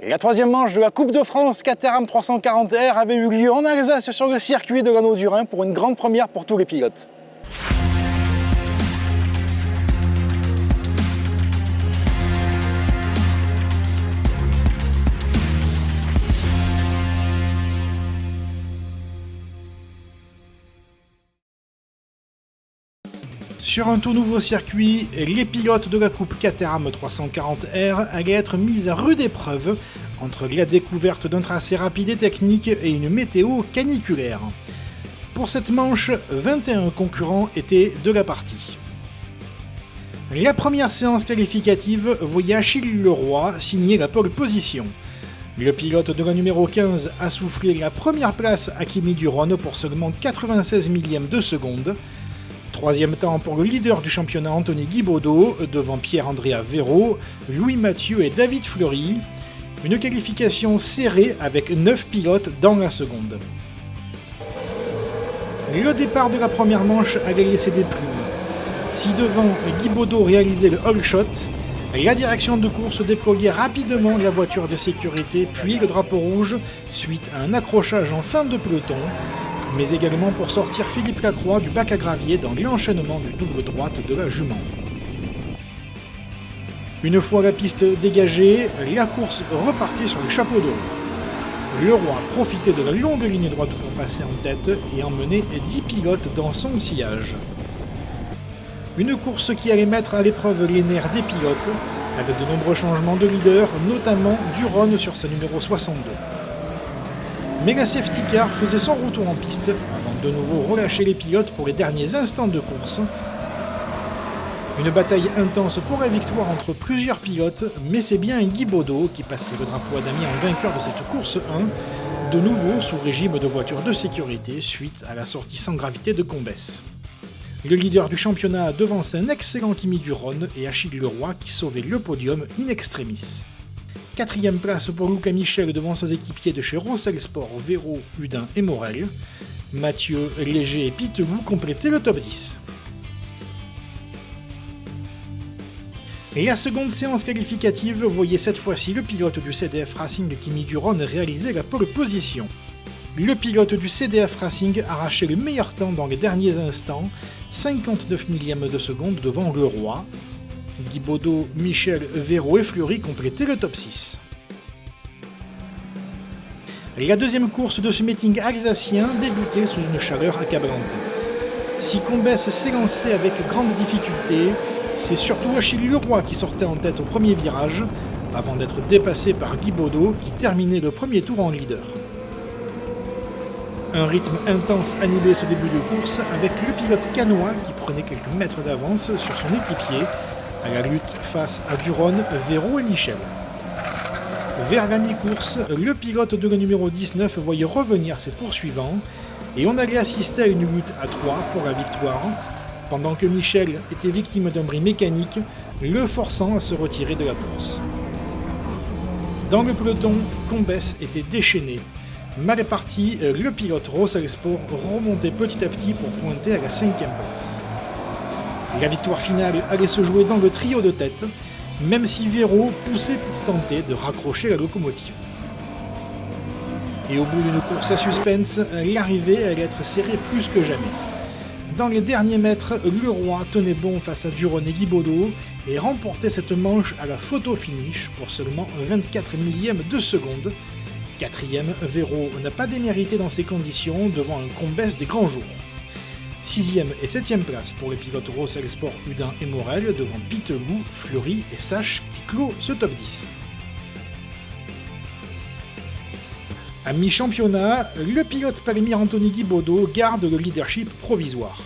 La troisième manche de la Coupe de France Caterham 340R avait eu lieu en Alsace sur le circuit de l'Anneau du Rhin pour une grande première pour tous les pilotes. Sur un tout nouveau circuit, les pilotes de la Coupe Caterham 340R allaient être mis à rude épreuve entre la découverte d'un tracé rapide et technique et une météo caniculaire. Pour cette manche, 21 concurrents étaient de la partie. La première séance qualificative voyait Achille Leroy signer la pole position. Le pilote de la numéro 15 a soufflé la première place à Kimi Duron pour seulement 96 millièmes de seconde. Troisième temps pour le leader du championnat Anthony Guibaudot, devant Pierre-Andrea Vero, Louis Mathieu et David Fleury. Une qualification serrée avec 9 pilotes dans la seconde. Le départ de la première manche allait laisser des plumes. Si devant Guibaudot réalisait le all shot, la direction de course déployait rapidement la voiture de sécurité puis le drapeau rouge suite à un accrochage en fin de peloton, mais également pour sortir Philippe Lacroix du bac à gravier dans l'enchaînement du double droite de la jument. Une fois la piste dégagée, la course repartit sur le chapeau de roue. Leroy profitait de la longue ligne droite pour passer en tête et emmener 10 pilotes dans son sillage. Une course qui allait mettre à l'épreuve les nerfs des pilotes, avec de nombreux changements de leader, notamment Duron sur sa numéro 62. Mais la safety car faisait son retour en piste, avant de nouveau relâcher les pilotes pour les derniers instants de course. Une bataille intense pour la victoire entre plusieurs pilotes, mais c'est bien Guibaudot qui passait le drapeau à damier en vainqueur de cette course 1, de nouveau sous régime de voiture de sécurité suite à la sortie sans gravité de Combes. Le leader du championnat devance un excellent Kimi Duron et Achille Leroy qui sauvait le podium in extremis. Quatrième place pour Luca Michel devant ses équipiers de chez Rossel Sport, Vero, Hudin et Morel. Mathieu, Léger et Pitelou complétaient le top 10. Et la seconde séance qualificative voyait cette fois-ci le pilote du CDF Racing Kimi Duron réaliser la pole position. Le pilote du CDF Racing arrachait le meilleur temps dans les derniers instants, 59 millièmes de seconde devant Leroy. Guibaudot, Michel, Vero et Fleury complétaient le top 6. La deuxième course de ce meeting alsacien débutait sous une chaleur accablante. Si Combes s'élançait avec grande difficulté, c'est surtout Achille Leroy qui sortait en tête au premier virage, avant d'être dépassé par Guibaudot qui terminait le premier tour en leader. Un rythme intense animait ce début de course avec le pilote canois qui prenait quelques mètres d'avance sur son équipier à la lutte face à Duron, Vero et Michel. Vers la mi-course, le pilote de la numéro 19 voyait revenir ses poursuivants et on allait assister à une lutte à 3 pour la victoire, pendant que Michel était victime d'un bris mécanique, le forçant à se retirer de la course. Dans le peloton, Combes était déchaîné. Mal parti, le pilote Rossel Sport remontait petit à petit pour pointer à la 5e place. La victoire finale allait se jouer dans le trio de tête, même si Vero poussait pour tenter de raccrocher la locomotive. Et au bout d'une course à suspense, l'arrivée allait être serrée plus que jamais. Dans les derniers mètres, Leroy tenait bon face à Duron et Guibaudot et remportait cette manche à la photo finish pour seulement 24 millièmes de seconde. Quatrième, Vero n'a pas démérité dans ces conditions devant un Combes des grands jours. 6e et 7e place pour les pilotes Rossel Sport, Hudin et Morel devant Pitelou, Fleury et Sache qui clôt ce top 10. À mi-championnat, le pilote palmire Anthony Guibaudot garde le leadership provisoire.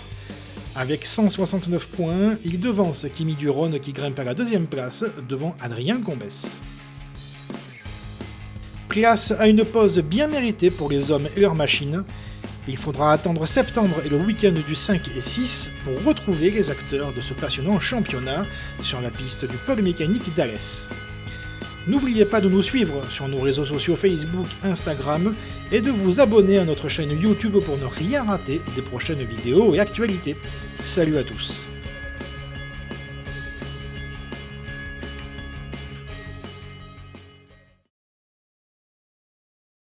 Avec 169 points, il devance Kimi Duron qui grimpe à la 2e place devant Adrien Combes. Place à une pause bien méritée pour les hommes et leurs machines. Il faudra attendre septembre et le week-end du 5 et 6 pour retrouver les acteurs de ce passionnant championnat sur la piste du pôle mécanique d'Alès. N'oubliez pas de nous suivre sur nos réseaux sociaux Facebook, Instagram et de vous abonner à notre chaîne YouTube pour ne rien rater des prochaines vidéos et actualités. Salut à tous!